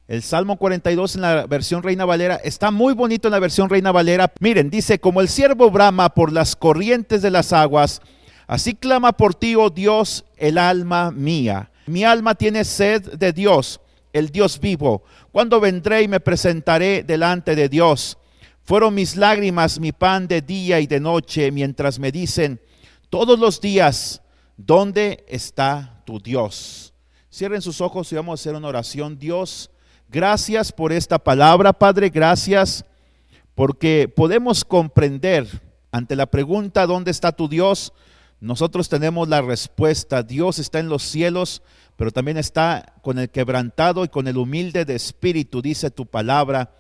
El Salmo 42 en la versión Reina Valera está muy bonito en la versión Reina Valera. Miren, dice: como el ciervo brama por las corrientes de las aguas, así clama por ti, oh Dios, el alma mía. Mi alma tiene sed de Dios, el Dios vivo. ¿Cuándo vendré y me presentaré delante de Dios? Fueron mis lágrimas mi pan de día y de noche, mientras me dicen todos los días: ¿dónde está tu Dios? Cierren sus ojos y vamos a hacer una oración. Dios, gracias por esta palabra, Padre. Gracias porque podemos comprender ante la pregunta ¿dónde está tu Dios? Nosotros tenemos la respuesta. Dios está en los cielos, pero también está con el quebrantado y con el humilde de espíritu, dice tu palabra.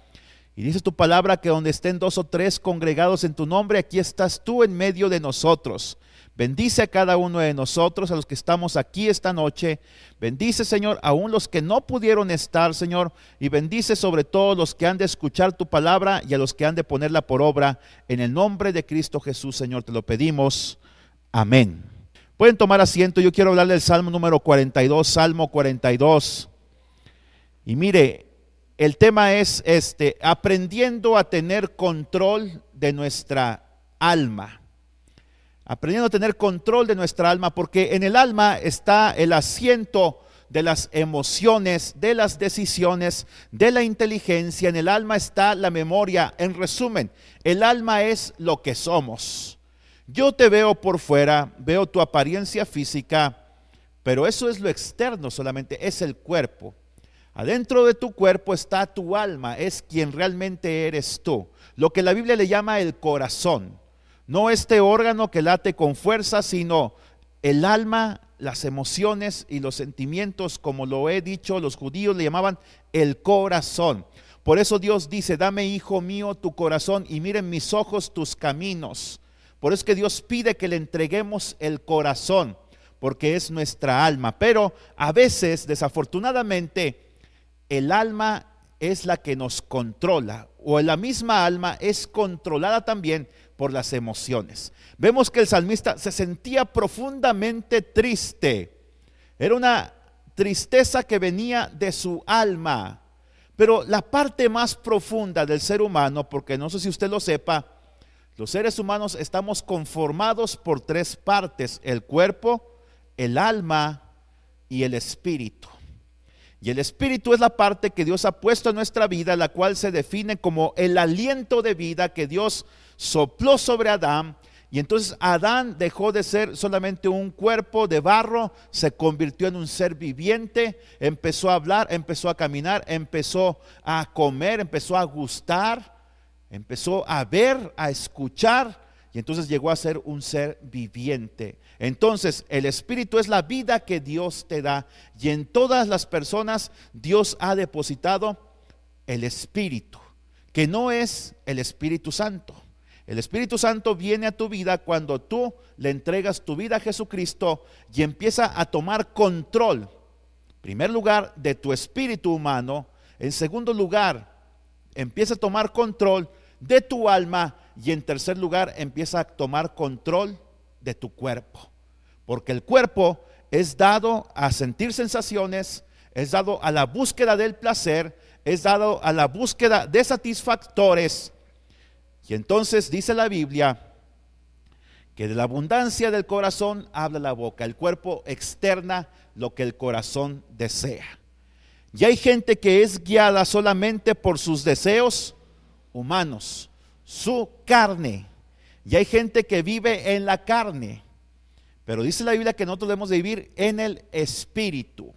Y dice tu palabra que donde estén dos o tres congregados en tu nombre, aquí estás tú en medio de nosotros. Bendice a cada uno de nosotros, a los que estamos aquí esta noche. Bendice, Señor, aún los que no pudieron estar, Señor. Y bendice sobre todo los que han de escuchar tu palabra y a los que han de ponerla por obra. En el nombre de Cristo Jesús, Señor, te lo pedimos. Amén. Pueden tomar asiento. Yo quiero hablar del Salmo número 42, Salmo 42. Y mire, el tema es aprendiendo a tener control de nuestra alma. Aprendiendo a tener control de nuestra alma, porque en el alma está el asiento de las emociones, de las decisiones, de la inteligencia. En el alma está la memoria. En resumen, el alma es lo que somos. Yo te veo por fuera, veo tu apariencia física, pero eso es lo externo solamente, es el cuerpo. Adentro de tu cuerpo está tu alma, es quien realmente eres tú. Lo que la Biblia le llama el corazón. No este órgano que late con fuerza, sino el alma, las emociones y los sentimientos, como lo he dicho, los judíos le llamaban el corazón. Por eso Dios dice: dame, hijo mío, tu corazón y miren mis ojos tus caminos. Por eso es que Dios pide que le entreguemos el corazón, porque es nuestra alma. Pero a veces, desafortunadamente, el alma es la que nos controla, o la misma alma es controlada también por las emociones. Vemos que el salmista se sentía profundamente triste. Era una tristeza que venía de su alma. Pero la parte más profunda del ser humano, porque no sé si usted lo sepa, los seres humanos estamos conformados por tres partes: el cuerpo, el alma y el espíritu. Y el espíritu es la parte que Dios ha puesto en nuestra vida, la cual se define como el aliento de vida que Dios sopló sobre Adán. Y entonces Adán dejó de ser solamente un cuerpo de barro, se convirtió en un ser viviente, empezó a hablar, empezó a caminar, empezó a comer, empezó a gustar, empezó a ver, a escuchar, y entonces llegó a ser un ser viviente. Entonces el espíritu es la vida que Dios te da, y en todas las personas Dios ha depositado el espíritu, que no es el Espíritu Santo. El Espíritu Santo viene a tu vida cuando tú le entregas tu vida a Jesucristo y empieza a tomar control, en primer lugar, de tu espíritu humano. En segundo lugar, empieza a tomar control de tu alma, y en tercer lugar empieza a tomar control de tu cuerpo, porque el cuerpo es dado a sentir sensaciones, es dado a la búsqueda del placer, es dado a la búsqueda de satisfactores. Y entonces dice la Biblia que de la abundancia del corazón habla la boca. El cuerpo externa lo que el corazón desea. Y hay gente que es guiada solamente por sus deseos humanos, su carne. Y hay gente que vive en la carne. Pero dice la Biblia que nosotros debemos de vivir en el espíritu.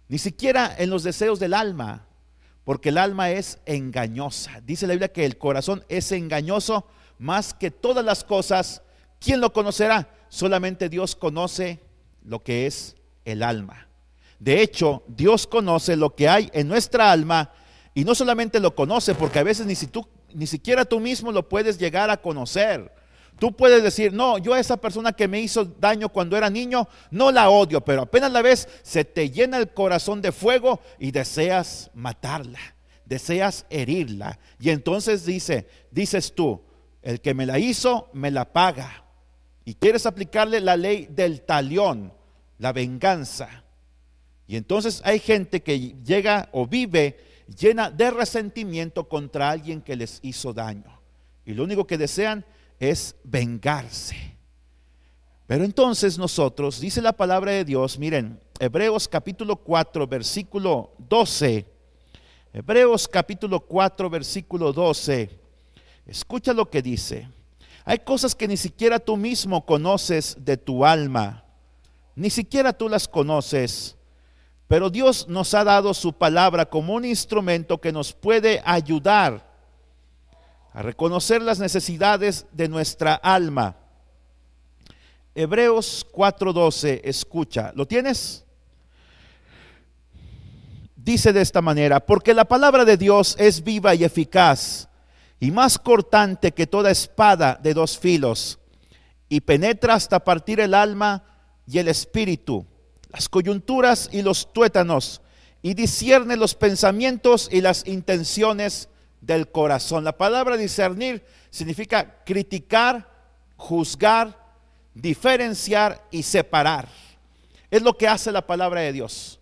Ni siquiera en los deseos del alma, porque el alma es engañosa. Dice la Biblia que el corazón es engañoso más que todas las cosas. ¿Quién lo conocerá? Solamente Dios conoce lo que es el alma. De hecho, Dios conoce lo que hay en nuestra alma, y no solamente lo conoce, porque a veces ni siquiera tú mismo lo puedes llegar a conocer. Tú puedes decir: no, yo a esa persona que me hizo daño cuando era niño no la odio, pero apenas la ves, se te llena el corazón de fuego y deseas matarla, deseas herirla. Y entonces dices tú: el que me la hizo me la paga. Y quieres aplicarle la ley del talión, la venganza. Y entonces hay gente que llega o vive llena de resentimiento contra alguien que les hizo daño. Y lo único que desean es vengarse. Pero entonces nosotros, dice la palabra de Dios, miren, Hebreos capítulo 4, versículo 12. Hebreos capítulo 4, versículo 12. Escucha lo que dice. Hay cosas que ni siquiera tú mismo conoces de tu alma. Ni siquiera tú las conoces. Pero Dios nos ha dado su palabra como un instrumento que nos puede ayudar a reconocer las necesidades de nuestra alma. Hebreos 4:12, escucha, ¿lo tienes? Dice de esta manera: porque la palabra de Dios es viva y eficaz, y más cortante que toda espada de dos filos, y penetra hasta partir el alma y el espíritu, las coyunturas y los tuétanos, y discierne los pensamientos y las intenciones del corazón. La palabra discernir significa criticar, juzgar, diferenciar y separar. Es lo que hace la palabra de Dios.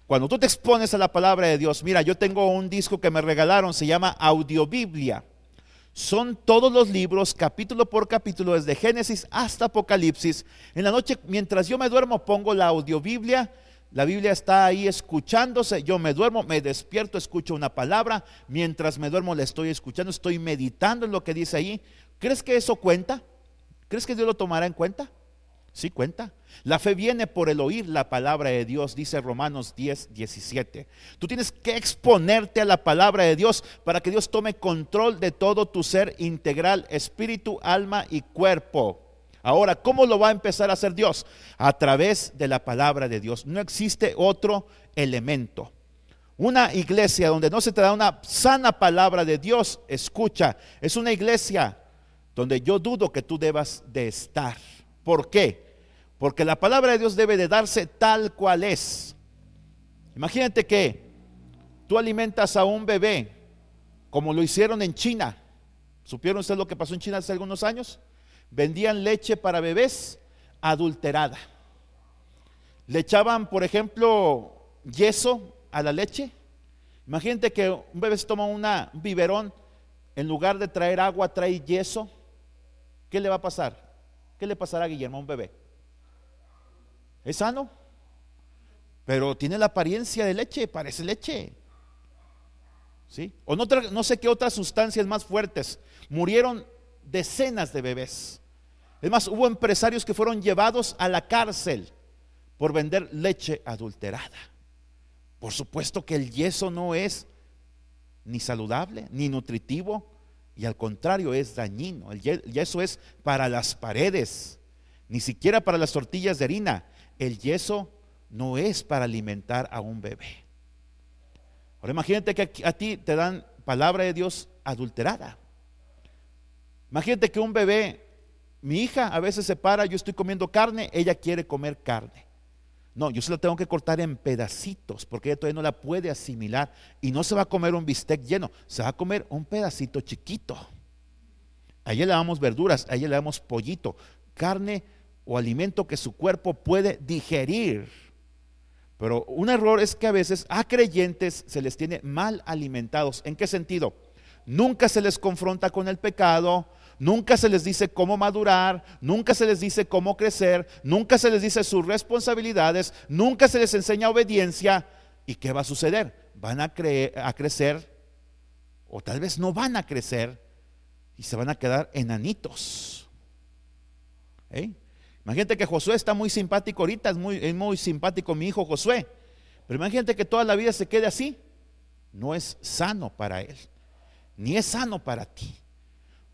Cuando tú te expones a la palabra de Dios, mira, yo tengo un disco que me regalaron, se llama Audiobiblia. Son todos los libros, capítulo por capítulo, desde Génesis hasta Apocalipsis. En la noche, mientras yo me duermo, pongo la Audiobiblia. La Biblia está ahí escuchándose. Yo me duermo, me despierto, escucho una palabra. Mientras me duermo, la estoy escuchando, estoy meditando en lo que dice ahí. ¿Crees que eso cuenta? ¿Crees que Dios lo tomará en cuenta? Sí cuenta. La fe viene por el oír la palabra de Dios, dice Romanos 10:17. Tú tienes que exponerte a la palabra de Dios para que Dios tome control de todo tu ser integral, espíritu, alma y cuerpo. Ahora, ¿cómo lo va a empezar a hacer Dios? A través de la palabra de Dios. No existe otro elemento. Una iglesia donde no se te da una sana palabra de Dios, escucha, es una iglesia donde yo dudo que tú debas de estar. ¿Por qué? Porque la palabra de Dios debe de darse tal cual es. Imagínate que tú alimentas a un bebé como lo hicieron en China. ¿Supieron ustedes lo que pasó en China hace algunos años? Vendían leche para bebés adulterada. Le echaban, por ejemplo, yeso a la leche. Imagínate que un bebé se toma un biberón, en lugar de traer agua trae yeso. ¿Qué le va a pasar? ¿Qué le pasará a Guillermo, a un bebé? ¿Es sano? Pero tiene la apariencia de leche, parece leche. ¿Sí? O no sé qué otras sustancias más fuertes. Murieron decenas de bebés. Es más, hubo empresarios que fueron llevados a la cárcel por vender leche adulterada. Por supuesto que el yeso no es ni saludable, ni nutritivo, y al contrario es dañino. El yeso es para las paredes, ni siquiera para las tortillas de harina. El yeso no es para alimentar a un bebé. Ahora imagínate que a ti te dan palabra de Dios adulterada. Imagínate que un bebé, mi hija a veces se para, yo estoy comiendo carne, ella quiere comer carne. No, yo se la tengo que cortar en pedacitos porque ella todavía no la puede asimilar y no se va a comer un bistec lleno, se va a comer un pedacito chiquito. A ella le damos verduras, a ella le damos pollito, carne o alimento que su cuerpo puede digerir. Pero un error es que a veces a creyentes se les tiene mal alimentados. ¿En qué sentido? Nunca se les confronta con el pecado, nunca se les dice cómo madurar, nunca se les dice cómo crecer, nunca se les dice sus responsabilidades, nunca se les enseña obediencia. ¿Y qué va a suceder? Van a crecer, o tal vez no van a crecer, y se van a quedar enanitos. Imagínate que Josué está muy simpático ahorita, es muy simpático mi hijo Josué, pero imagínate que toda la vida se quede así. No es sano para él, ni es sano para ti.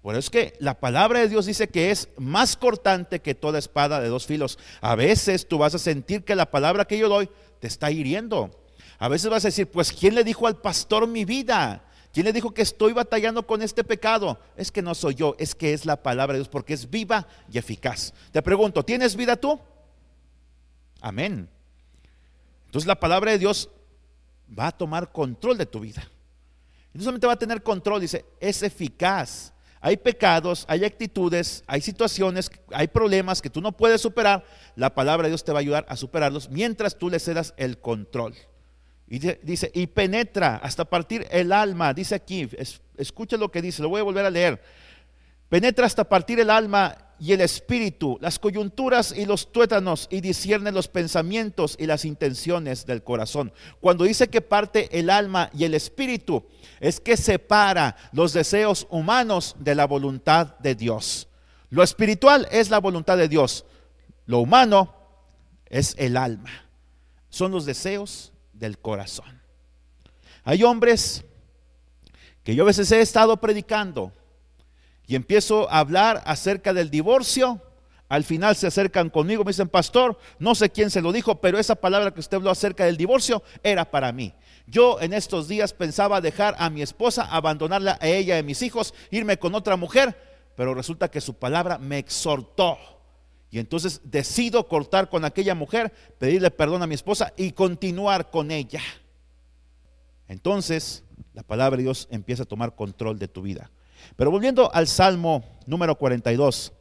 Por eso es que la palabra de Dios dice que es más cortante que toda espada de dos filos. A veces tú vas a sentir que la palabra que yo doy te está hiriendo. A veces vas a decir, pues ¿quién le dijo al pastor mi vida? ¿Quién le dijo que estoy batallando con este pecado? Es que no soy yo, es que es la palabra de Dios, porque es viva y eficaz. Te pregunto, ¿tienes vida tú? Amén. Entonces la palabra de Dios va a tomar control de tu vida. Y no solamente va a tener control, dice, es eficaz. hay pecados, hay actitudes, hay situaciones, hay problemas que tú no puedes superar, la palabra de Dios te va a ayudar a superarlos mientras tú le cedas el control. Y dice, y penetra hasta partir el alma, dice aquí, escucha lo que dice, lo voy a volver a leer. Penetra hasta partir el alma y el espíritu, las coyunturas y los tuétanos, y discierne los pensamientos y las intenciones del corazón. Cuando dice que parte el alma y el espíritu, es que separa los deseos humanos de la voluntad de Dios. Lo espiritual es la voluntad de Dios, lo humano es el alma, son los deseos del corazón. Hay hombres que yo a veces he estado predicando y empiezo a hablar acerca del divorcio. Al final se acercan conmigo, me dicen, pastor, no sé quién se lo dijo, pero esa palabra que usted habló acerca del divorcio era para mí. Yo en estos días pensaba dejar a mi esposa, abandonarla a ella y a mis hijos, irme con otra mujer, pero resulta que su palabra me exhortó. Y entonces decido cortar con aquella mujer, pedirle perdón a mi esposa y continuar con ella. Entonces la palabra de Dios empieza a tomar control de tu vida. Pero volviendo al Salmo número 42,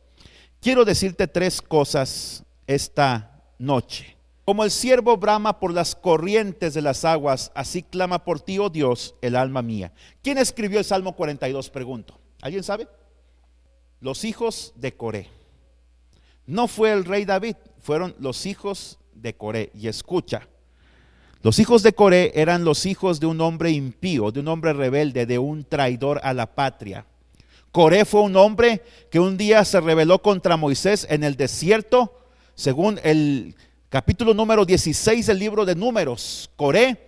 quiero decirte tres cosas esta noche. Como el ciervo brama por las corrientes de las aguas, así clama por ti, oh Dios, el alma mía. ¿Quién escribió el Salmo 42? Pregunto. ¿Alguien sabe? Los hijos de Coré. No fue el rey David, fueron los hijos de Coré. Y escucha, los hijos de Coré eran los hijos de un hombre impío, de un hombre rebelde, de un traidor a la patria. Coré fue un hombre que un día se rebeló contra Moisés en el desierto, según el capítulo número 16 del libro de Números. Coré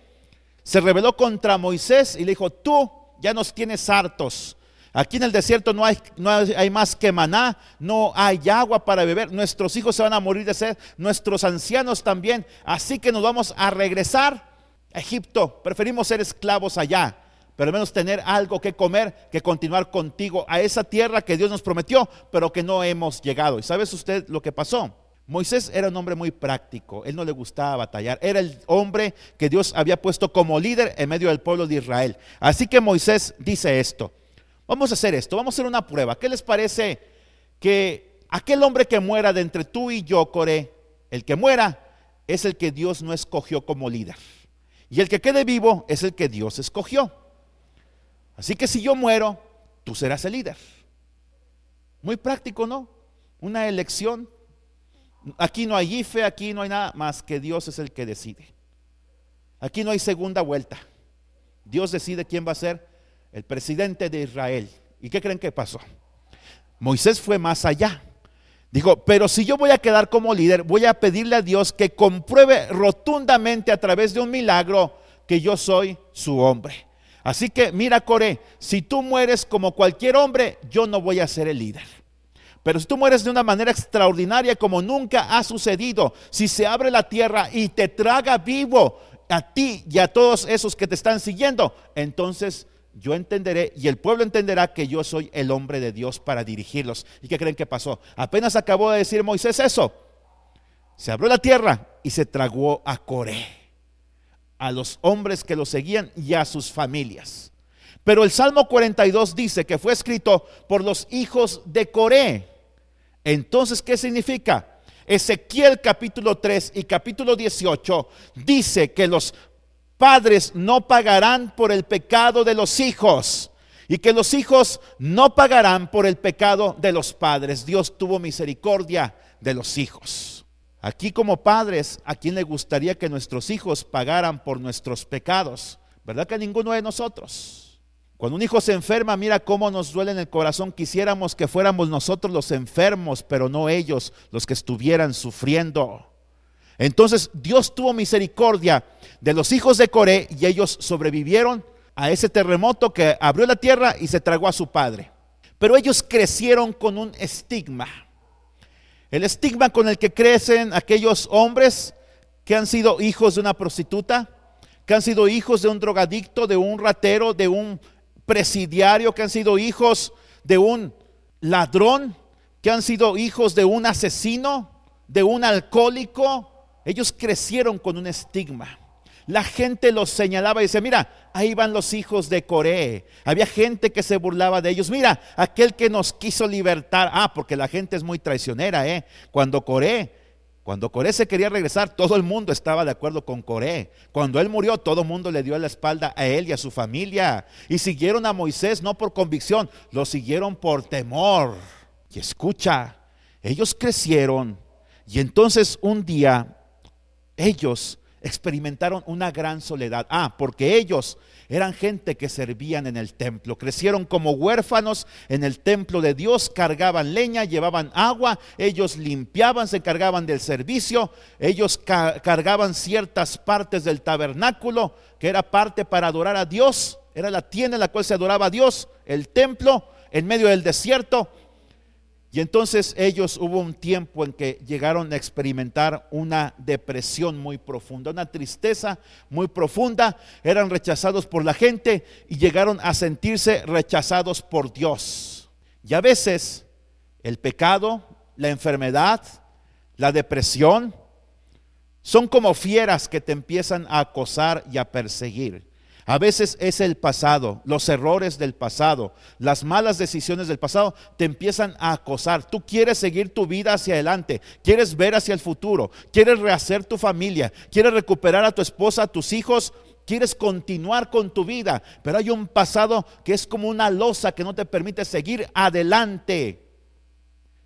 se rebeló contra Moisés y le dijo, tú ya nos tienes hartos. Aquí en el desierto no hay más que maná, no hay agua para beber, nuestros hijos se van a morir de sed, nuestros ancianos también, así que nos vamos a regresar a Egipto, preferimos ser esclavos allá, pero al menos tener algo que comer, que continuar contigo a esa tierra que Dios nos prometió, pero que no hemos llegado. ¿Y sabes usted lo que pasó? Moisés era un hombre muy práctico, él no le gustaba batallar, era el hombre que Dios había puesto como líder en medio del pueblo de Israel. Así que Moisés dice esto. Vamos a hacer esto, vamos a hacer una prueba. ¿Qué les parece que aquel hombre que muera de entre tú y yo, Coré, el que muera es el que Dios no escogió como líder? Y el que quede vivo es el que Dios escogió. Así que si yo muero, tú serás el líder. Muy práctico, ¿no? Una elección. Aquí no hay IFE, aquí no hay nada más que Dios es el que decide. Aquí no hay segunda vuelta. Dios decide quién va a ser el presidente de Israel. ¿Y qué creen que pasó? Moisés fue más allá. Dijo, pero si yo voy a quedar como líder, voy a pedirle a Dios que compruebe rotundamente a través de un milagro que yo soy su hombre. Así que mira, Coré, si tú mueres como cualquier hombre, yo no voy a ser el líder. Pero si tú mueres de una manera extraordinaria como nunca ha sucedido, si se abre la tierra y te traga vivo a ti y a todos esos que te están siguiendo, entonces yo entenderé y el pueblo entenderá que yo soy el hombre de Dios para dirigirlos. ¿Y qué creen que pasó? Apenas acabó de decir Moisés eso, se abrió la tierra y se tragó a Coré, a los hombres que lo seguían y a sus familias. Pero el Salmo 42 dice que fue escrito por los hijos de Coré. Entonces, ¿qué significa? Ezequiel capítulo 3 y capítulo 18 dice que los padres no pagarán por el pecado de los hijos y que los hijos no pagarán por el pecado de los padres. Dios tuvo misericordia de los hijos. Aquí como padres, ¿a quién le gustaría que nuestros hijos pagaran por nuestros pecados? ¿Verdad que a ninguno de nosotros? Cuando un hijo se enferma, mira cómo nos duele en el corazón. Quisiéramos que fuéramos nosotros los enfermos, pero no ellos los que estuvieran sufriendo. Entonces Dios tuvo misericordia de los hijos de Coré y ellos sobrevivieron a ese terremoto que abrió la tierra y se tragó a su padre. Pero ellos crecieron con un estigma. El estigma con el que crecen aquellos hombres que han sido hijos de una prostituta, que han sido hijos de un drogadicto, de un ratero, de un presidiario, que han sido hijos de un ladrón, que han sido hijos de un asesino, de un alcohólico. Ellos crecieron con un estigma. La gente los señalaba y decía, mira, ahí van los hijos de Coré. Había gente que se burlaba de ellos. Mira, aquel que nos quiso libertar. Porque la gente es muy traicionera, Cuando Coré se quería regresar, todo el mundo estaba de acuerdo con Coré. Cuando él murió, todo el mundo le dio la espalda a él y a su familia. Y siguieron a Moisés no por convicción, lo siguieron por temor. Y escucha, ellos crecieron y entonces un día ellos experimentaron una gran soledad. Porque ellos eran gente que servían en el templo. Crecieron como huérfanos en el templo de Dios. Cargaban leña, llevaban agua. Ellos limpiaban, se encargaban del servicio. Ellos cargaban ciertas partes del tabernáculo, que era parte para adorar a Dios. Era la tienda en la cual se adoraba a Dios, el templo en medio del desierto. Y entonces hubo un tiempo en que llegaron a experimentar una depresión muy profunda, una tristeza muy profunda. Eran rechazados por la gente y llegaron a sentirse rechazados por Dios. Y a veces el pecado, la enfermedad, la depresión son como fieras que te empiezan a acosar y a perseguir. A veces es el pasado, los errores del pasado, las malas decisiones del pasado te empiezan a acosar. Tú quieres seguir tu vida hacia adelante, quieres ver hacia el futuro, quieres rehacer tu familia, quieres recuperar a tu esposa, a tus hijos, quieres continuar con tu vida, pero hay un pasado que es como una losa que no te permite seguir adelante.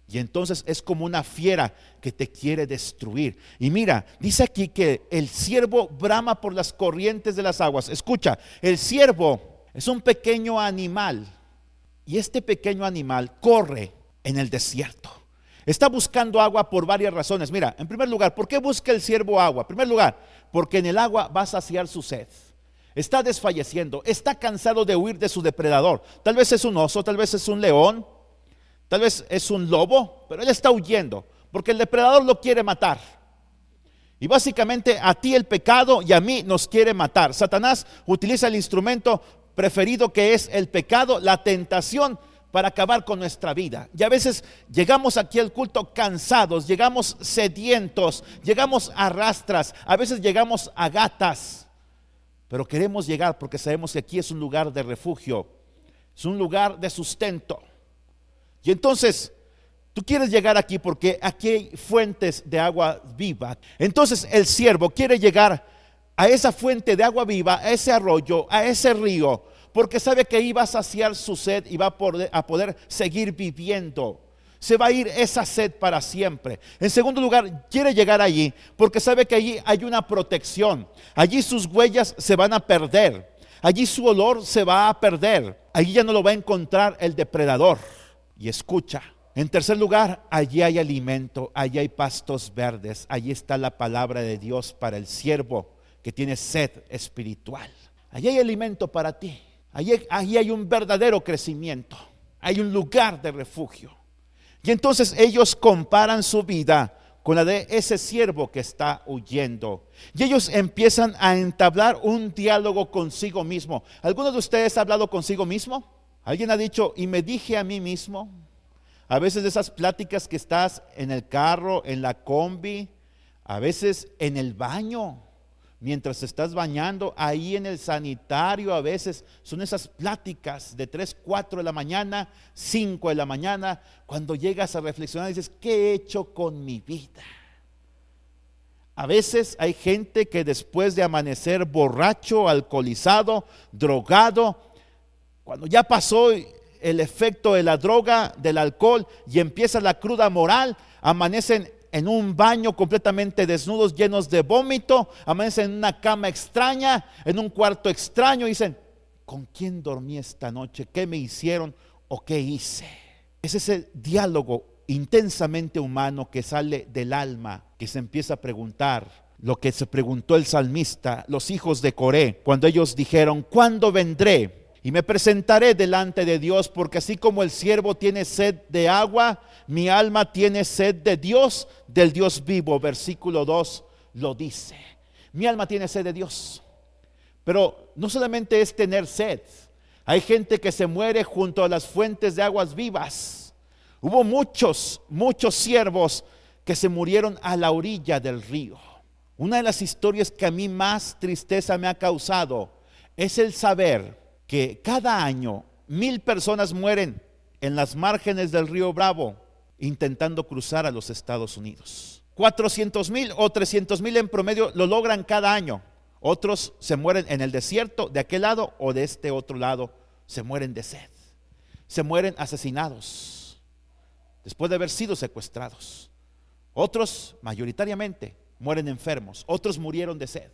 Y entonces es como una fiera que te quiere destruir. Y mira, dice aquí que el ciervo brama por las corrientes de las aguas. Escucha, el ciervo es un pequeño animal. Y este pequeño animal corre en el desierto. Está buscando agua por varias razones. Mira, en primer lugar, ¿por qué busca el ciervo agua? En primer lugar, porque en el agua va a saciar su sed. Está desfalleciendo, está cansado de huir de su depredador. Tal vez es un oso, tal vez es un león. Tal vez es un lobo, pero él está huyendo porque el depredador lo quiere matar. Y básicamente a ti el pecado y a mí nos quiere matar. Satanás utiliza el instrumento preferido que es el pecado, la tentación, para acabar con nuestra vida. Y a veces llegamos aquí al culto cansados, llegamos sedientos, llegamos a rastras, a veces llegamos a gatas. Pero queremos llegar porque sabemos que aquí es un lugar de refugio, es un lugar de sustento. Y entonces, tú quieres llegar aquí porque aquí hay fuentes de agua viva. Entonces el siervo quiere llegar a esa fuente de agua viva, a ese arroyo, a ese río, porque sabe que ahí va a saciar su sed y va a poder seguir viviendo. Se va a ir esa sed para siempre. En segundo lugar, quiere llegar allí porque sabe que allí hay una protección. Allí sus huellas se van a perder. Allí su olor se va a perder. Allí ya no lo va a encontrar el depredador. Y escucha, en tercer lugar, allí hay alimento, allí hay pastos verdes, allí está la palabra de Dios para el siervo que tiene sed espiritual. Allí hay alimento para ti, allí hay un verdadero crecimiento, hay un lugar de refugio. Y entonces ellos comparan su vida con la de ese siervo que está huyendo. Y ellos empiezan a entablar un diálogo consigo mismo. ¿Alguno de ustedes ha hablado consigo mismo? Alguien ha dicho, y me dije a mí mismo. A veces de esas pláticas que estás en el carro, en la combi, a veces en el baño, mientras te estás bañando, ahí en el sanitario, a veces son esas pláticas de 3, 4 de la mañana, 5 de la mañana, cuando llegas a reflexionar y dices, ¿qué he hecho con mi vida? A veces hay gente que después de amanecer borracho, alcoholizado, drogado, cuando ya pasó el efecto de la droga, del alcohol y empieza la cruda moral, amanecen en un baño completamente desnudos, llenos de vómito, amanecen en una cama extraña, en un cuarto extraño y dicen, ¿con quién dormí esta noche? ¿Qué me hicieron o qué hice? Es ese diálogo intensamente humano que sale del alma, que se empieza a preguntar lo que se preguntó el salmista, los hijos de Coré, cuando ellos dijeron, ¿cuándo vendré? Y me presentaré delante de Dios, porque así como el siervo tiene sed de agua, mi alma tiene sed de Dios, del Dios vivo. Versículo 2 lo dice. Mi alma tiene sed de Dios. Pero no solamente es tener sed. Hay gente que se muere junto a las fuentes de aguas vivas. Hubo muchos siervos que se murieron a la orilla del río. Una de las historias que a mí más tristeza me ha causado es el saber que cada año 1,000 personas mueren en las márgenes del río Bravo intentando cruzar a los Estados Unidos. 400,000 o 300,000 en promedio lo logran cada año. Otros se mueren en el desierto de aquel lado o de este otro lado, se mueren de sed. Se mueren asesinados después de haber sido secuestrados. Otros, mayoritariamente, mueren enfermos. Otros murieron de sed.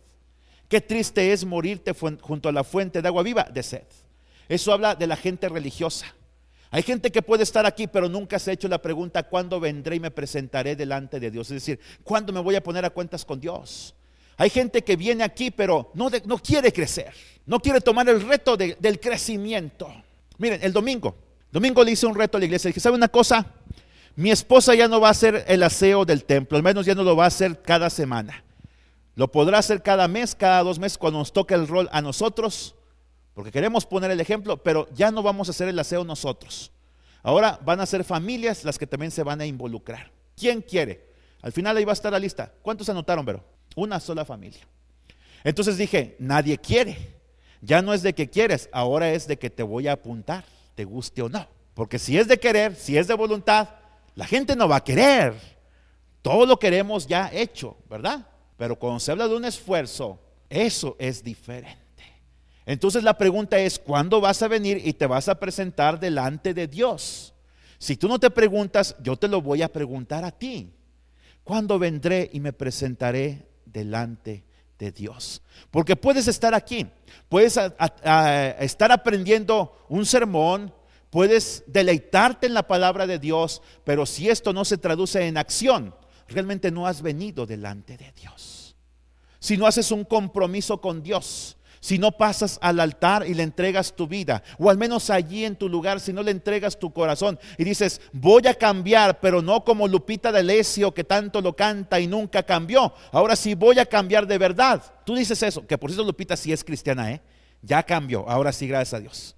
Qué triste es morirte junto a la fuente de agua viva de sed. Eso habla de la gente religiosa. Hay gente que puede estar aquí, pero nunca se ha hecho la pregunta: ¿cuándo vendré y me presentaré delante de Dios? Es decir, ¿cuándo me voy a poner a cuentas con Dios? Hay gente que viene aquí, pero no quiere crecer, no quiere tomar el reto del crecimiento. Miren, el domingo le hice un reto a la iglesia. Dije, ¿sabe una cosa? Mi esposa ya no va a hacer el aseo del templo, al menos ya no lo va a hacer cada semana. Lo podrá hacer cada mes, cada 2 meses, cuando nos toque el rol a nosotros, porque queremos poner el ejemplo, pero ya no vamos a hacer el aseo nosotros. Ahora van a ser familias las que también se van a involucrar. ¿Quién quiere? Al final ahí va a estar la lista. ¿Cuántos anotaron, Vero? Una sola familia. Entonces dije, nadie quiere. Ya no es de que quieres, ahora es de que te voy a apuntar, te guste o no. Porque si es de querer, si es de voluntad, la gente no va a querer. Todo lo queremos ya hecho, ¿verdad? Pero cuando se habla de un esfuerzo, eso es diferente. Entonces la pregunta es, ¿cuándo vas a venir y te vas a presentar delante de Dios? Si tú no te preguntas, yo te lo voy a preguntar a ti. ¿Cuándo vendré y me presentaré delante de Dios? Porque puedes estar aquí, puedes estar aprendiendo un sermón, puedes deleitarte en la palabra de Dios, pero si esto no se traduce en acción, realmente no has venido delante de Dios. Si no haces un compromiso con Dios, si no pasas al altar y le entregas tu vida, o al menos allí en tu lugar, si no le entregas tu corazón y dices, voy a cambiar, pero no como Lupita D'Alessio, que tanto lo canta y nunca cambió. Ahora sí voy a cambiar de verdad. Tú dices eso, que por cierto Lupita sí es cristiana, ya cambió, ahora sí, gracias a Dios.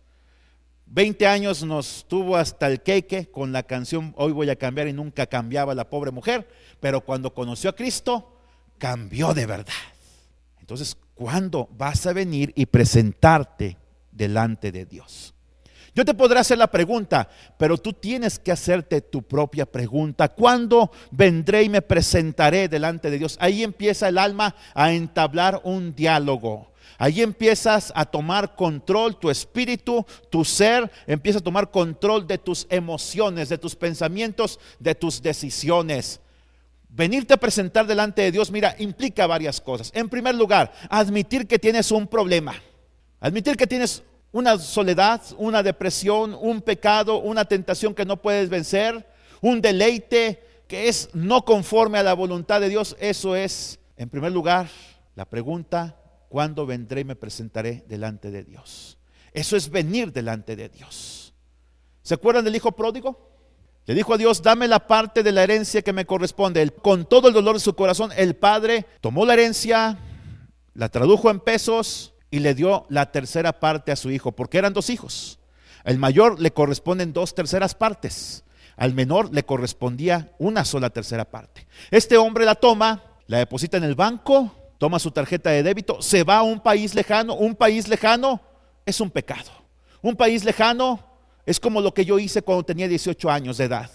20 años nos tuvo hasta el queque con la canción Hoy voy a cambiar, y nunca cambiaba la pobre mujer, pero cuando conoció a Cristo, cambió de verdad. Entonces, ¿cuándo vas a venir y presentarte delante de Dios? Yo te podré hacer la pregunta, pero tú tienes que hacerte tu propia pregunta. ¿Cuándo vendré y me presentaré delante de Dios? Ahí empieza el alma a entablar un diálogo. Ahí empiezas a tomar control, tu espíritu, tu ser, empieza a tomar control de tus emociones, de tus pensamientos, de tus decisiones. Venirte a presentar delante de Dios, mira, implica varias cosas. En primer lugar, admitir que tienes un problema. Admitir que tienes una soledad, una depresión, un pecado, una tentación que no puedes vencer, un deleite que es no conforme a la voluntad de Dios. Eso es, en primer lugar, la pregunta: ¿cuándo vendré y me presentaré delante de Dios? Eso es venir delante de Dios. ¿Se acuerdan del hijo pródigo? Le dijo a Dios, dame la parte de la herencia que me corresponde. Con todo el dolor de su corazón, el padre tomó la herencia, la tradujo en pesos y le dio la tercera parte a su hijo, porque eran 2 hijos. Al mayor le corresponden 2/3 partes. Al menor le correspondía una sola tercera parte. Este hombre la toma, la deposita en el banco, toma su tarjeta de débito, se va a un país lejano. Un país lejano es un pecado. Un país lejano es como lo que yo hice cuando tenía 18 años de edad.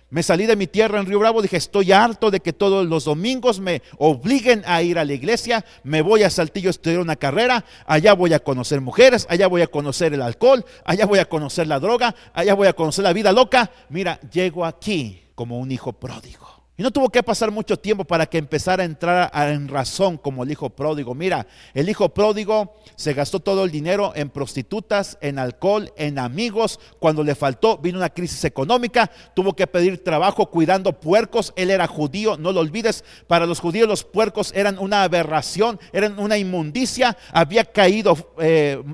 Me salí de mi tierra en Río Bravo, dije, estoy harto de que todos los domingos me obliguen a ir a la iglesia. Me voy a Saltillo a estudiar una carrera, allá voy a conocer mujeres, allá voy a conocer el alcohol, allá voy a conocer la droga, allá voy a conocer la vida loca. Mira, llego aquí como un hijo pródigo. Y no tuvo que pasar mucho tiempo para que empezara a entrar en razón como el hijo pródigo. Mira, el hijo pródigo se gastó todo el dinero en prostitutas, en alcohol, en amigos. Cuando le faltó, vino una crisis económica, tuvo que pedir trabajo cuidando puercos. Él era judío, no lo olvides. Para los judíos los puercos eran una aberración, eran una inmundicia. Había caído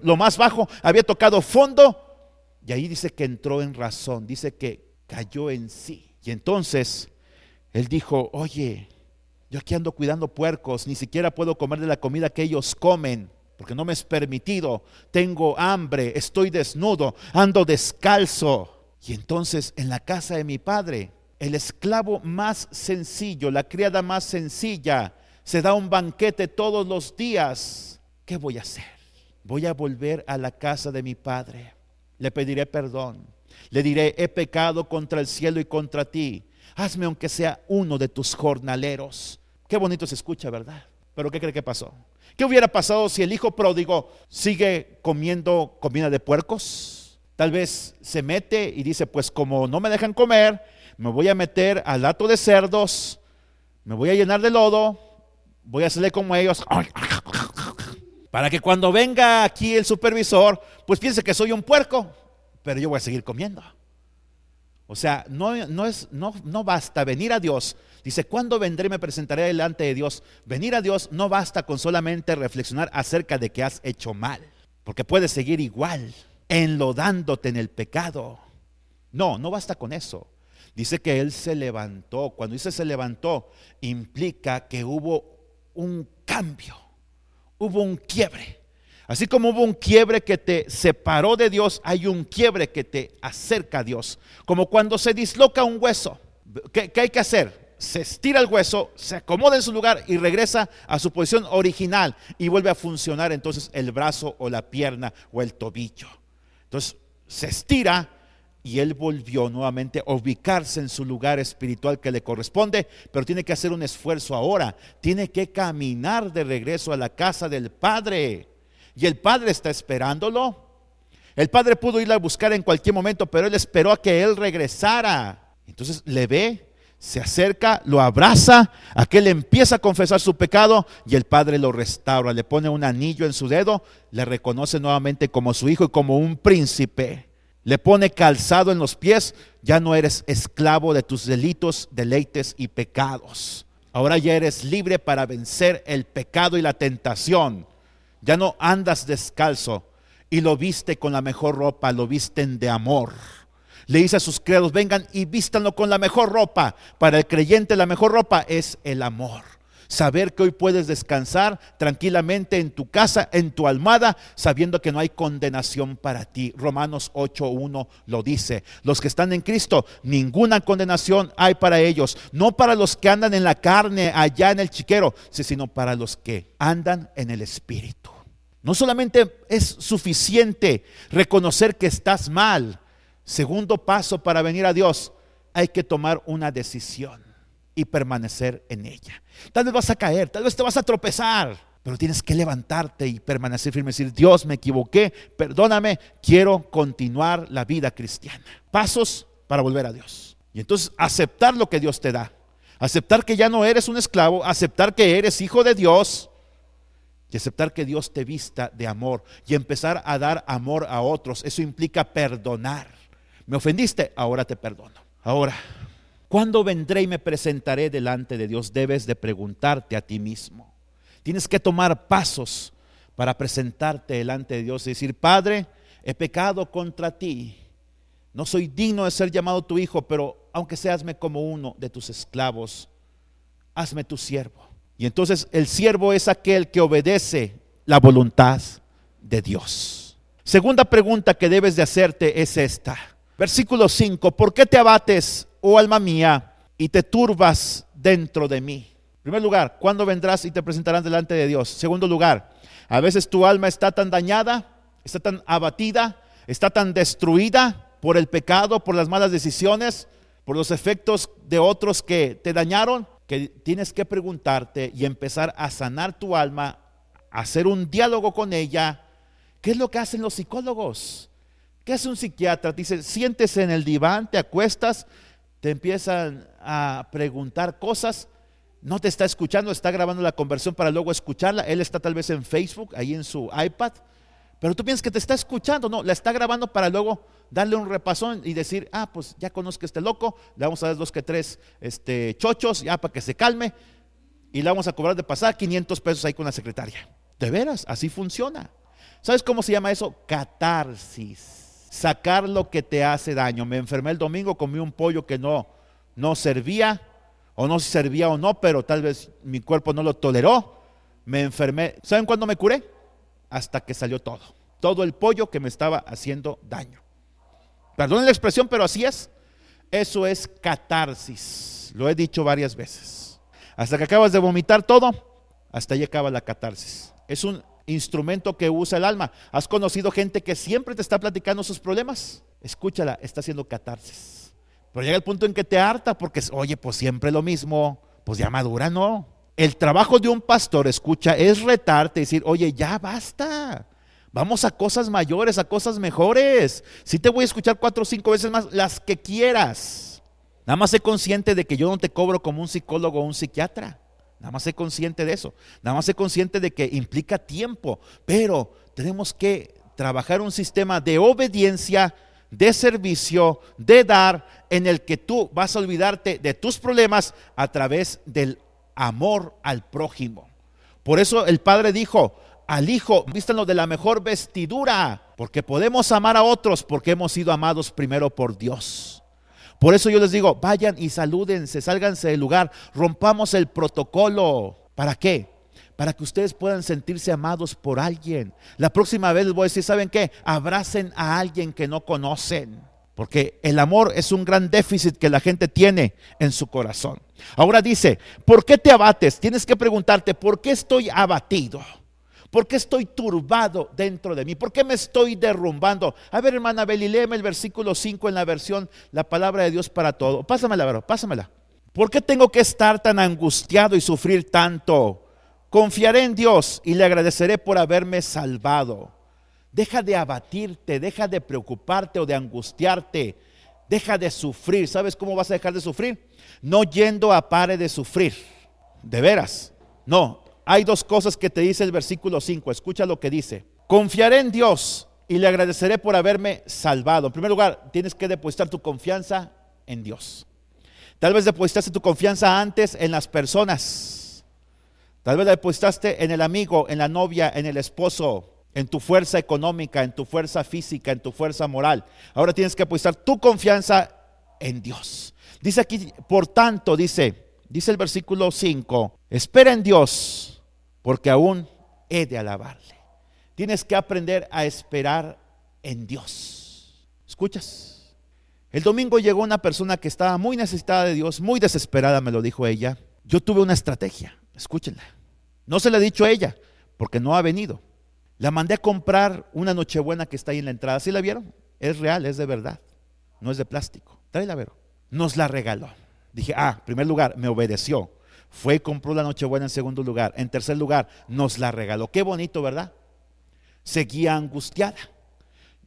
lo más bajo, había tocado fondo. Y ahí dice que entró en razón, dice que cayó en sí. Y entonces él dijo, oye, yo aquí ando cuidando puercos, ni siquiera puedo comer de la comida que ellos comen, porque no me es permitido, tengo hambre, estoy desnudo, ando descalzo. Y entonces en la casa de mi padre, el esclavo más sencillo, la criada más sencilla, se da un banquete todos los días. ¿Qué voy a hacer? Voy a volver a la casa de mi padre. Le pediré perdón. Le diré: he pecado contra el cielo y contra ti. Hazme aunque sea uno de tus jornaleros. Qué bonito se escucha, ¿verdad? Pero ¿qué cree que pasó? ¿Qué hubiera pasado si el hijo pródigo sigue comiendo comida de puercos? Tal vez se mete y dice: pues como no me dejan comer, me voy a meter al hato de cerdos, me voy a llenar de lodo, voy a hacerle como ellos, para que cuando venga aquí el supervisor, pues piense que soy un puerco, pero yo voy a seguir comiendo. O sea, no basta venir a Dios. Dice: ¿cuándo vendré y me presentaré delante de Dios? Venir a Dios no basta con solamente reflexionar acerca de que has hecho mal, porque puedes seguir igual, enlodándote en el pecado. No basta con eso. Dice que Él se levantó. Cuando dice se levantó, implica que hubo un cambio, hubo un quiebre. Así como hubo un quiebre que te separó de Dios, hay un quiebre que te acerca a Dios. Como cuando se disloca un hueso. ¿Qué hay que hacer? Se estira el hueso, se acomoda en su lugar y regresa a su posición original y vuelve a funcionar entonces el brazo o la pierna o el tobillo. Entonces se estira y él volvió nuevamente a ubicarse en su lugar espiritual que le corresponde, pero tiene que hacer un esfuerzo ahora. Tiene que caminar de regreso a la casa del Padre. Y el Padre está esperándolo. El Padre pudo irle a buscar en cualquier momento, pero Él esperó a que Él regresara. Entonces le ve, se acerca, lo abraza, aquel empieza a confesar su pecado y el Padre lo restaura, le pone un anillo en su dedo, le reconoce nuevamente como su hijo y como un príncipe. Le pone calzado en los pies: ya no eres esclavo de tus delitos, deleites y pecados. Ahora ya eres libre para vencer el pecado y la tentación. Ya no andas descalzo, y lo viste con la mejor ropa, lo visten de amor. Le dice a sus criados: vengan y vístanlo con la mejor ropa. Para el creyente la mejor ropa es el amor. Saber que hoy puedes descansar tranquilamente en tu casa, en tu almohada, sabiendo que no hay condenación para ti. Romanos 8:1 lo dice: los que están en Cristo, ninguna condenación hay para ellos. No para los que andan en la carne, allá en el chiquero, sino para los que andan en el Espíritu. No solamente es suficiente reconocer que estás mal. Segundo paso para venir a Dios: hay que tomar una decisión y permanecer en ella. Tal vez vas a caer, tal vez te vas a tropezar, pero tienes que levantarte y permanecer firme, decir: Dios, me equivoqué, perdóname, quiero continuar la vida cristiana. Pasos para volver a Dios. Y entonces aceptar lo que Dios te da, aceptar que ya no eres un esclavo, aceptar que eres hijo de Dios y aceptar que Dios te vista de amor y empezar a dar amor a otros. Eso implica perdonar. Me ofendiste, ahora te perdono. Ahora, ¿cuándo vendré y me presentaré delante de Dios? Debes de preguntarte a ti mismo. Tienes que tomar pasos para presentarte delante de Dios y decir: Padre, he pecado contra ti. No soy digno de ser llamado tu hijo, pero aunque sea, hazme como uno de tus esclavos. Hazme tu siervo. Y entonces el siervo es aquel que obedece la voluntad de Dios. Segunda pregunta que debes de hacerte es esta. Versículo 5: ¿por qué te abates, oh alma mía, y te turbas dentro de mí? En primer lugar, ¿cuándo vendrás y te presentarás delante de Dios? Segundo lugar, a veces tu alma está tan dañada, está tan abatida, está tan destruida por el pecado, por las malas decisiones, por los efectos de otros que te dañaron, que tienes que preguntarte y empezar a sanar tu alma, a hacer un diálogo con ella. ¿Qué es lo que hacen los psicólogos? ¿Qué hace un psiquiatra? Te dice: siéntese en el diván, te acuestas, te empiezan a preguntar cosas, no te está escuchando, está grabando la conversación para luego escucharla. Él está tal vez en Facebook, ahí en su iPad, pero tú piensas que te está escuchando. No, la está grabando para luego darle un repasón y decir: pues ya conozco a este loco, le vamos a dar 2 que 3 chochos, ya para que se calme, y le vamos a cobrar de pasar 500 pesos ahí con la secretaria. De veras, así funciona. ¿Sabes cómo se llama eso? Catarsis. Sacar lo que te hace daño. Me enfermé el domingo, comí un pollo que no servía, o no servía o no, pero tal vez mi cuerpo no lo toleró. Me enfermé. ¿Saben cuándo me curé? Hasta que salió todo el pollo que me estaba haciendo daño. Perdonen la expresión, pero así es. Eso es catarsis. Lo he dicho varias veces. Hasta que acabas de vomitar todo, hasta ahí acaba la catarsis. Es un instrumento que usa el alma. ¿Has conocido gente que siempre te está platicando sus problemas? Escúchala, está haciendo catarsis. Pero llega el punto en que te harta porque, oye, pues siempre lo mismo, pues ya madura, ¿no? El trabajo de un pastor, escucha, es retarte y decir, oye, ya basta. Vamos a cosas mayores, a cosas mejores. Sí te voy a escuchar 4 o 5 veces más, las que quieras. Nada más sé consciente de que yo no te cobro como un psicólogo o un psiquiatra. Nada más sé consciente de eso. Nada más sé consciente de que implica tiempo. Pero tenemos que trabajar un sistema de obediencia, de servicio, de dar, en el que tú vas a olvidarte de tus problemas a través del amor al prójimo. Por eso el Padre dijo al Hijo, vístanlo de la mejor vestidura, porque podemos amar a otros porque hemos sido amados primero por Dios. Por eso yo les digo, vayan y salúdense, sálganse del lugar, rompamos el protocolo. ¿Para qué? Para que ustedes puedan sentirse amados por alguien. La próxima vez les voy a decir, ¿saben qué? Abracen a alguien que no conocen. Porque el amor es un gran déficit que la gente tiene en su corazón. Ahora dice, ¿por qué te abates? Tienes que preguntarte, ¿por qué estoy abatido? ¿Por qué estoy turbado dentro de mí? ¿Por qué me estoy derrumbando? A ver, hermana Beli, léeme el versículo 5 en la versión La Palabra de Dios para Todo. Pásamela, bro, pásamela. ¿Por qué tengo que estar tan angustiado y sufrir tanto? Confiaré en Dios y le agradeceré por haberme salvado. Deja de abatirte, deja de preocuparte o de angustiarte. Deja de sufrir. ¿Sabes cómo vas a dejar de sufrir? No yendo a pare de sufrir. De veras. No. Hay 2 cosas que te dice el versículo 5. Escucha lo que dice. Confiaré en Dios y le agradeceré por haberme salvado. En primer lugar, tienes que depositar tu confianza en Dios. Tal vez depositaste tu confianza antes en las personas. Tal vez la depositaste en el amigo, en la novia, en el esposo, en tu fuerza económica, en tu fuerza física, en tu fuerza moral. Ahora tienes que depositar tu confianza en Dios. Dice aquí, por tanto, dice el versículo 5, espera en Dios, porque aún he de alabarle. Tienes que aprender a esperar en Dios. ¿Escuchas? El domingo llegó una persona que estaba muy necesitada de Dios, muy desesperada, me lo dijo ella. Yo tuve una estrategia, escúchenla. No se la he dicho a ella, porque no ha venido. La mandé a comprar una Nochebuena que está ahí en la entrada. ¿Sí la vieron? Es real, es de verdad. No es de plástico. Tráela, Vero. Nos la regaló. Dije, en primer lugar, me obedeció. Fue y compró la Nochebuena en segundo lugar. En tercer lugar, nos la regaló. Qué bonito, ¿verdad? Seguía angustiada.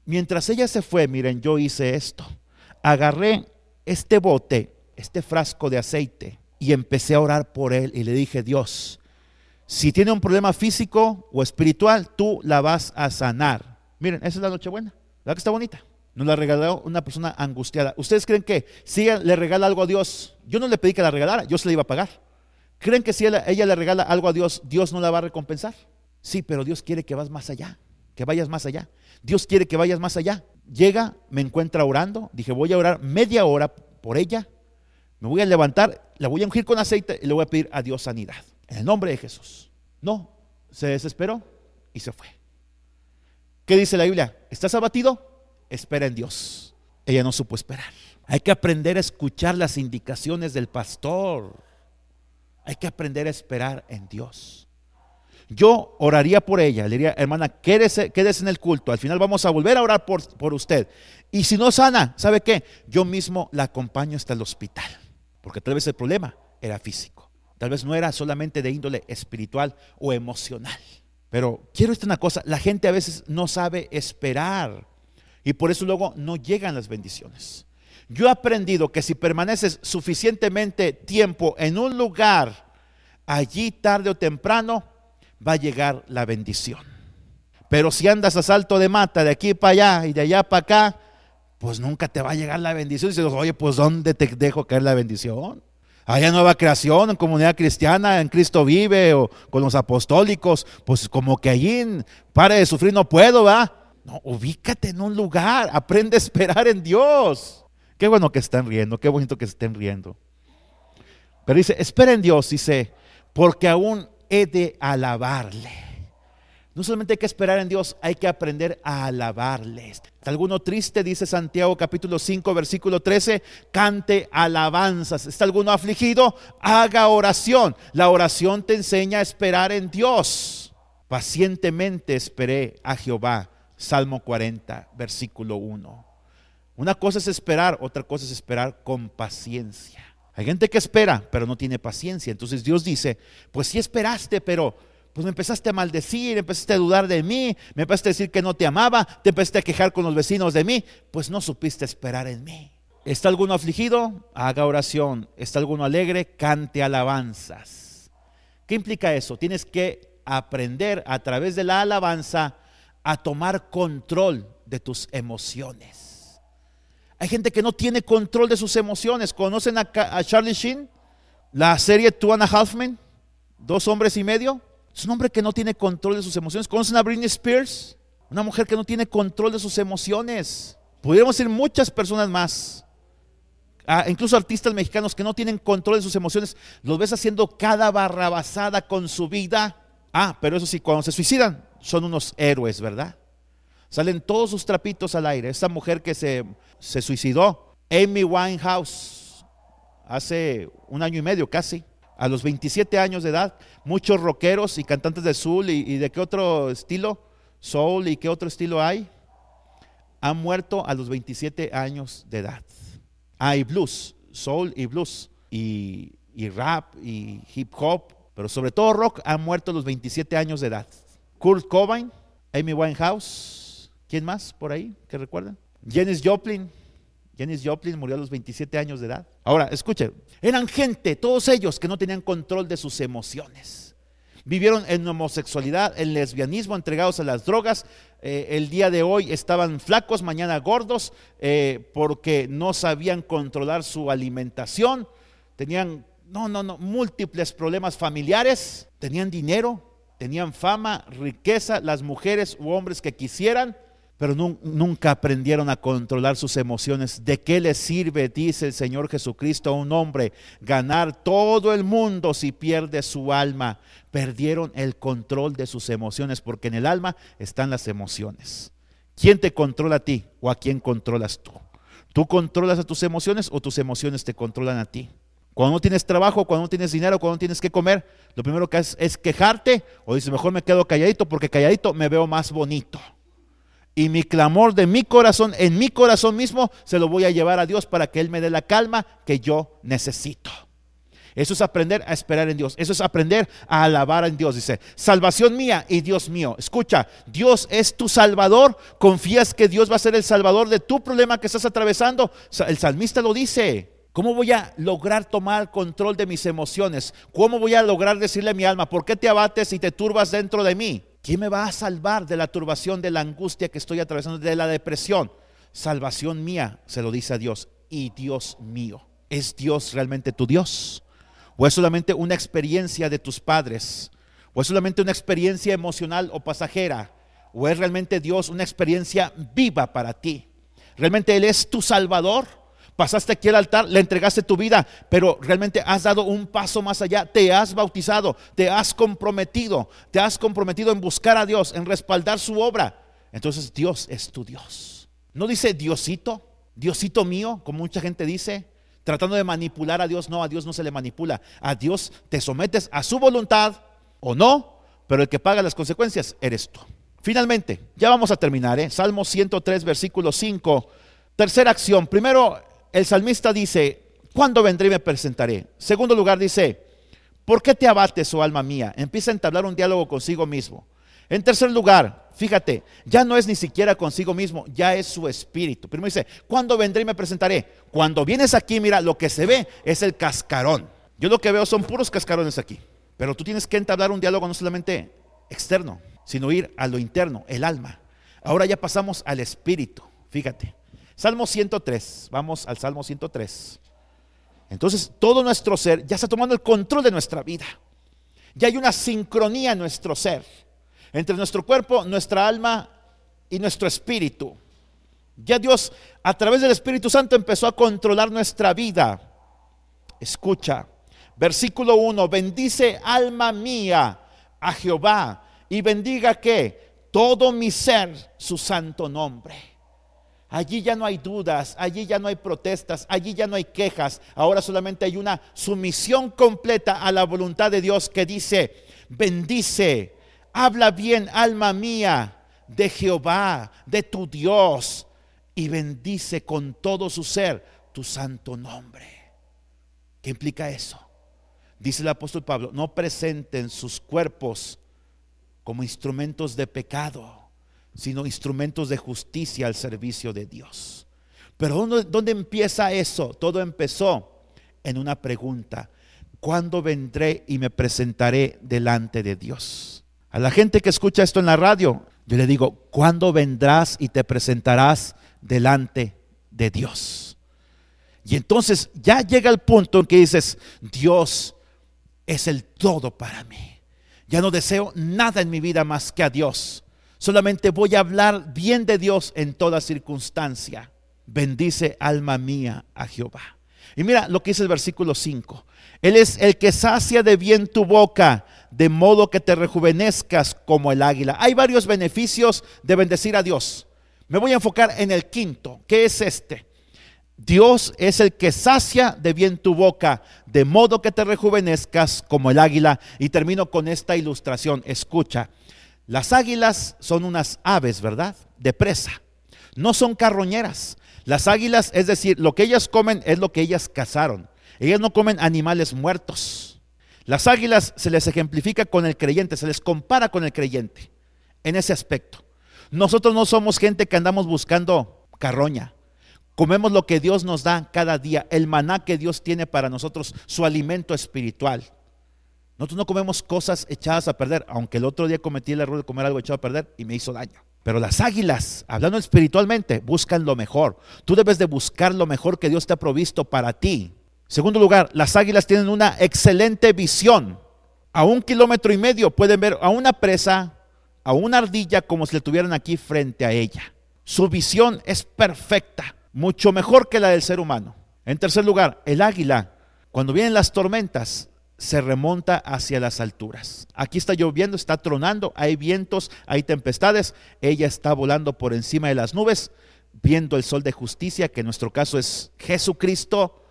Mientras ella se fue, miren, yo hice esto. Agarré este bote, este frasco de aceite y empecé a orar por él y le dije, Dios, si tiene un problema físico o espiritual, tú la vas a sanar. Miren, esa es la Nochebuena. ¿Verdad que está bonita? Nos la regaló una persona angustiada. ¿Ustedes creen que si ella le regala algo a Dios, yo no le pedí que la regalara, yo se la iba a pagar? ¿Creen que si ella le regala algo a Dios, Dios no la va a recompensar? Sí, pero Dios quiere que vayas más allá, que vayas más allá. Dios quiere que vayas más allá. Llega, me encuentra orando. Dije, voy a orar media hora por ella. Me voy a levantar, la voy a ungir con aceite y le voy a pedir a Dios sanidad. En el nombre de Jesús. No, se desesperó y se fue. ¿Qué dice la Biblia? ¿Estás abatido? Espera en Dios. Ella no supo esperar. Hay que aprender a escuchar las indicaciones del pastor. Hay que aprender a esperar en Dios. Yo oraría por ella, le diría, hermana, quédese en el culto, al final vamos a volver a orar por usted. Y si no sana, ¿sabe qué? Yo mismo la acompaño hasta el hospital, porque tal vez el problema era físico, tal vez no era solamente de índole espiritual o emocional. Pero quiero decirte una cosa, la gente a veces no sabe esperar y por eso luego no llegan las bendiciones. Yo he aprendido que si permaneces suficientemente tiempo en un lugar, allí tarde o temprano va a llegar la bendición. Pero si andas a salto de mata de aquí para allá y de allá para acá, pues nunca te va a llegar la bendición. Y dices, oye, pues ¿dónde te dejo caer la bendición? Allá en Nueva Creación, en Comunidad Cristiana, en Cristo Vive o con los apostólicos, pues como que allí pare de sufrir no puedo, ¿va? No, ubícate en un lugar, aprende a esperar en Dios. Qué bueno que están riendo, qué bonito que estén riendo. Pero dice, espera en Dios, dice, porque aún he de alabarle. No solamente hay que esperar en Dios, hay que aprender a alabarle. ¿Está alguno triste? Dice Santiago capítulo 5 versículo 13, cante alabanzas. ¿Está alguno afligido? Haga oración. La oración te enseña a esperar en Dios. Pacientemente esperé a Jehová. Salmo 40 versículo 1. Una cosa es esperar, otra cosa es esperar con paciencia. Hay gente que espera, pero no tiene paciencia. Entonces Dios dice, pues sí esperaste, pero pues me empezaste a maldecir, empezaste a dudar de mí, me empezaste a decir que no te amaba, te empezaste a quejar con los vecinos de mí, pues no supiste esperar en mí. ¿Está alguno afligido? Haga oración. ¿Está alguno alegre? Cante alabanzas. ¿Qué implica eso? Tienes que aprender a través de la alabanza a tomar control de tus emociones. Hay gente que no tiene control de sus emociones. ¿Conocen a Charlie Sheen? La serie Two and a Half Men, 2 hombres y medio. Es un hombre que no tiene control de sus emociones. ¿Conocen a Britney Spears? Una mujer que no tiene control de sus emociones. Pudiéramos decir muchas personas más. Incluso artistas mexicanos que no tienen control de sus emociones. Los ves haciendo cada barrabasada con su vida. Pero eso sí, cuando se suicidan, son unos héroes, ¿verdad? Salen todos sus trapitos al aire. Esta mujer que se suicidó, Amy Winehouse, hace 1 año y medio casi, a los 27 años de edad. Muchos rockeros y cantantes de soul y de qué otro estilo, soul y qué otro estilo hay, han muerto a los 27 años de edad. Y blues, soul y blues, y rap y hip hop, pero sobre todo rock, han muerto a los 27 años de edad. Kurt Cobain, Amy Winehouse, ¿quién más por ahí que recuerdan? Janis Joplin murió a los 27 años de edad. Ahora, escuchen, eran gente, todos ellos, que no tenían control de sus emociones. Vivieron en homosexualidad, en lesbianismo, entregados a las drogas. El día de hoy estaban flacos, mañana gordos, porque no sabían controlar su alimentación. Tenían, múltiples problemas familiares. Tenían dinero, tenían fama, riqueza, las mujeres u hombres que quisieran, pero nunca aprendieron a controlar sus emociones. ¿De qué les sirve, dice el Señor Jesucristo, a un hombre ganar todo el mundo si pierde su alma? Perdieron el control de sus emociones, porque en el alma están las emociones. ¿Quién te controla a ti o a quién controlas tú? ¿Tú controlas a tus emociones o tus emociones te controlan a ti? Cuando no tienes trabajo, cuando no tienes dinero, cuando no tienes que comer, lo primero que haces es quejarte, o dices, mejor me quedo calladito porque calladito me veo más bonito. Y mi clamor de mi corazón, en mi corazón mismo, se lo voy a llevar a Dios para que Él me dé la calma que yo necesito. Eso es aprender a esperar en Dios. Eso es aprender a alabar en Dios. Dice, salvación mía y Dios mío. Escucha, Dios es tu salvador. ¿Confías que Dios va a ser el salvador de tu problema que estás atravesando? El salmista lo dice. ¿Cómo voy a lograr tomar control de mis emociones? ¿Cómo voy a lograr decirle a mi alma, ¿por qué te abates y te turbas dentro de mí? ¿Quién me va a salvar de la turbación, de la angustia que estoy atravesando, de la depresión? Salvación mía, se lo dice a Dios, y Dios mío. ¿Es Dios realmente tu Dios? ¿O es solamente una experiencia de tus padres? ¿O es solamente una experiencia emocional o pasajera? ¿O es realmente Dios una experiencia viva para ti? ¿Realmente Él es tu Salvador? Pasaste aquí al altar, le entregaste tu vida, pero realmente has dado un paso más allá, te has bautizado, te has comprometido en buscar a Dios, en respaldar su obra. Entonces Dios es tu Dios. No dice Diosito, Diosito mío, como mucha gente dice, tratando de manipular a Dios. No, a Dios no se le manipula. A Dios te sometes a su voluntad o no, pero el que paga las consecuencias eres tú. Finalmente, ya vamos a terminar, Salmo 103, versículo 5. Tercera acción. Primero, el salmista dice, ¿cuándo vendré y me presentaré? Segundo lugar dice, ¿por qué te abates, oh alma mía? Empieza a entablar un diálogo consigo mismo. En tercer lugar, fíjate, ya no es ni siquiera consigo mismo, ya es su espíritu. Primero dice, ¿cuándo vendré y me presentaré? Cuando vienes aquí, mira, lo que se ve es el cascarón. Yo lo que veo son puros cascarones aquí. Pero tú tienes que entablar un diálogo no solamente externo, sino ir a lo interno, el alma. Ahora ya pasamos al espíritu, fíjate. Salmo 103, vamos al Salmo 103. Entonces todo nuestro ser ya está tomando el control de nuestra vida. Ya hay una sincronía en nuestro ser, entre nuestro cuerpo, nuestra alma y nuestro espíritu. Ya Dios a través del Espíritu Santo empezó a controlar nuestra vida. Escucha, versículo 1, bendice alma mía a Jehová y bendiga ¿qué? Todo mi ser, su santo nombre. Allí ya no hay dudas, allí ya no hay protestas, allí ya no hay quejas. Ahora solamente hay una sumisión completa a la voluntad de Dios que dice: bendice, habla bien, alma mía, de Jehová, de tu Dios, y bendice con todo su ser tu santo nombre. ¿Qué implica eso? Dice el apóstol Pablo: no presenten sus cuerpos como instrumentos de pecado, sino instrumentos de justicia al servicio de Dios. Pero ¿dónde empieza eso? Todo empezó en una pregunta: ¿cuándo vendré y me presentaré delante de Dios? A la gente que escucha esto en la radio, yo le digo: ¿cuándo vendrás y te presentarás delante de Dios? Y entonces ya llega el punto en que dices: Dios es el todo para mí. Ya no deseo nada en mi vida más que a Dios. Solamente voy a hablar bien de Dios en toda circunstancia. Bendice, alma mía, a Jehová. Y mira lo que dice el versículo 5. Él es el que sacia de bien tu boca, de modo que te rejuvenezcas como el águila. Hay varios beneficios de bendecir a Dios. Me voy a enfocar en el quinto. ¿Qué es este? Dios es el que sacia de bien tu boca, de modo que te rejuvenezcas como el águila. Y termino con esta ilustración. Escucha, las águilas son unas aves, ¿verdad? De presa. No son carroñeras. Las águilas, es decir, lo que ellas comen es lo que ellas cazaron. Ellas no comen animales muertos. Las águilas se les ejemplifica con el creyente, se les compara con el creyente en ese aspecto. Nosotros no somos gente que andamos buscando carroña. Comemos lo que Dios nos da cada día, el maná que Dios tiene para nosotros, su alimento espiritual. Nosotros no comemos cosas echadas a perder, aunque el otro día cometí el error de comer algo echado a perder y me hizo daño. Pero las águilas, hablando espiritualmente, buscan lo mejor. Tú debes de buscar lo mejor que Dios te ha provisto para ti. Segundo lugar, las águilas tienen una excelente visión. A 1,5 kilómetros pueden ver a una presa, a una ardilla, como si la tuvieran aquí frente a ella. Su visión es perfecta, mucho mejor que la del ser humano. En tercer lugar, el águila, cuando vienen las tormentas, se remonta hacia las alturas. Aquí está lloviendo, está tronando, hay vientos, hay tempestades. Ella está volando por encima de las nubes, viendo el sol de justicia, que en nuestro caso es Jesucristo.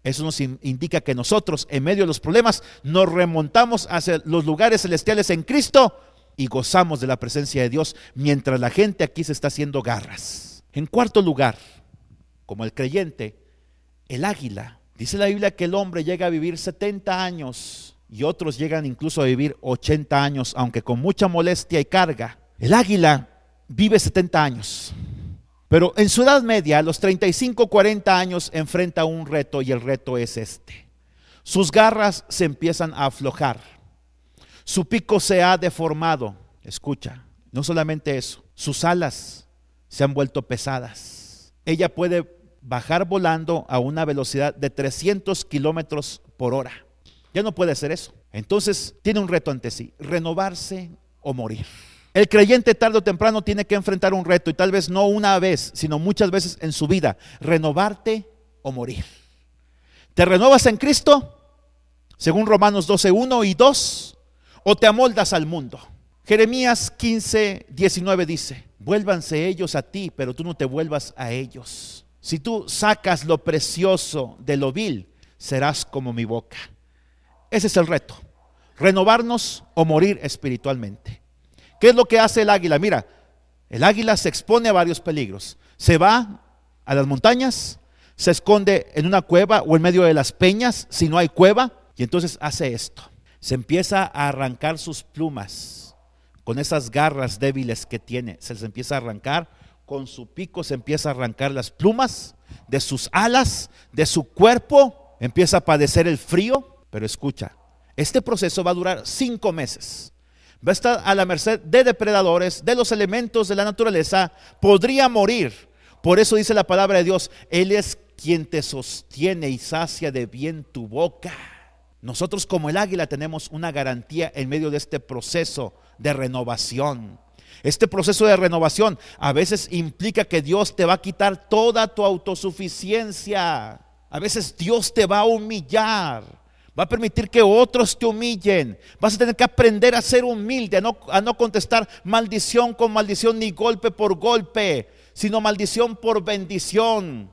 Eso nos indica que nosotros, en medio de los problemas, nos remontamos hacia los lugares celestiales en Cristo y gozamos de la presencia de Dios, mientras la gente aquí se está haciendo garras. En cuarto lugar, como el creyente, el águila. Dice la Biblia que el hombre llega a vivir 70 años y otros llegan incluso a vivir 80 años, aunque con mucha molestia y carga. El águila vive 70 años, pero en su edad media, a los 35, 40 años, enfrenta un reto, y el reto es este: sus garras se empiezan a aflojar, su pico se ha deformado. Escucha, no solamente eso, sus alas se han vuelto pesadas. Ella puede bajar volando a una velocidad de 300 kilómetros por hora. Ya no puede hacer eso. Entonces tiene un reto ante sí: renovarse o morir. El creyente tarde o temprano tiene que enfrentar un reto, y tal vez no una vez, sino muchas veces en su vida: renovarte o morir. ¿Te renuevas en Cristo, según Romanos 12:1 y 2, o te amoldas al mundo? Jeremías 15:19 dice: vuélvanse ellos a ti, pero tú no te vuelvas a ellos. Si tú sacas lo precioso de lo vil, serás como mi boca. Ese es el reto: renovarnos o morir espiritualmente. ¿Qué es lo que hace el águila? Mira, el águila se expone a varios peligros. Se va a las montañas, se esconde en una cueva o en medio de las peñas si no hay cueva, y entonces hace esto: se empieza a arrancar sus plumas con esas garras débiles que tiene. Se les empieza a arrancar. Con su pico se empieza a arrancar las plumas de sus alas, de su cuerpo. Empieza a padecer el frío. Pero escucha, este proceso va a durar 5 meses. Va a estar a la merced de depredadores, de los elementos de la naturaleza. Podría morir. Por eso dice la palabra de Dios: Él es quien te sostiene y sacia de bien tu boca. Nosotros, como el águila, tenemos una garantía en medio de este proceso de renovación. Este proceso de renovación a veces implica que Dios te va a quitar toda tu autosuficiencia. A veces Dios te va a humillar Va a permitir que otros te humillen. Vas a tener que aprender a ser humilde, a no contestar maldición con maldición ni golpe por golpe, sino maldición por bendición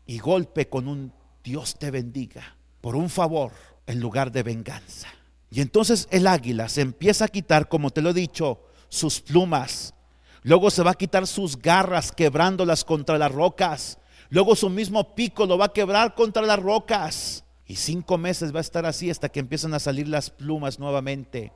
y golpe con un Dios te bendiga por un favor en lugar de venganza. Y entonces el águila se empieza a quitar, como te lo he dicho, sus plumas. Luego se va a quitar sus garras, quebrándolas contra las rocas. Luego su mismo pico lo va a quebrar contra las rocas. Y 5 meses va a estar así hasta que empiezan a salir las plumas nuevamente.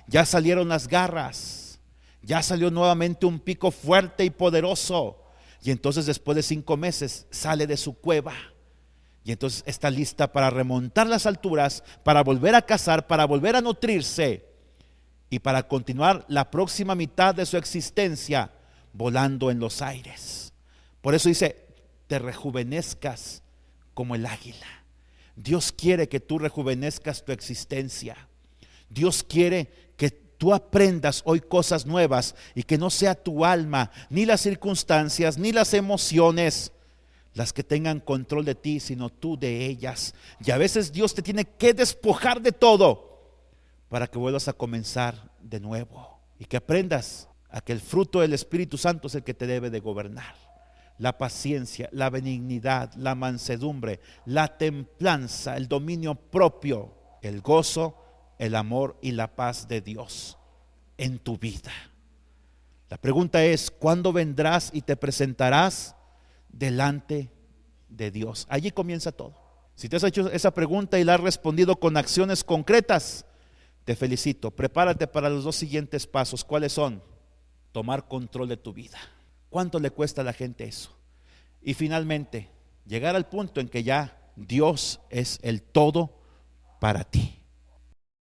Ya salieron las garras. Ya salió nuevamente un pico fuerte y poderoso. Y entonces después de 5 meses sale de su cueva. Y entonces está lista para remontar las alturas, para volver a cazar, para volver a nutrirse y para continuar la próxima mitad de su existencia volando en los aires. Por eso dice, te rejuvenezcas como el águila. Dios quiere que tú rejuvenezcas tu existencia. Dios quiere que tú aprendas hoy cosas nuevas y que no sea tu alma, ni las circunstancias, ni las emociones las que tengan control de ti, sino tú de ellas. Y a veces Dios te tiene que despojar de todo para que vuelvas a comenzar de nuevo y que aprendas a que el fruto del Espíritu Santo es el que te debe de gobernar. La paciencia, la benignidad, la mansedumbre, la templanza, el dominio propio, el gozo, el amor y la paz de Dios en tu vida. La pregunta es, ¿cuándo vendrás y te presentarás delante de Dios? Allí comienza todo. Si te has hecho esa pregunta y la has respondido con acciones concretas, te felicito. Prepárate para los 2 siguientes pasos. ¿Cuáles son? Tomar control de tu vida. ¿Cuánto le cuesta a la gente eso? Y finalmente, llegar al punto en que ya Dios es el todo para ti.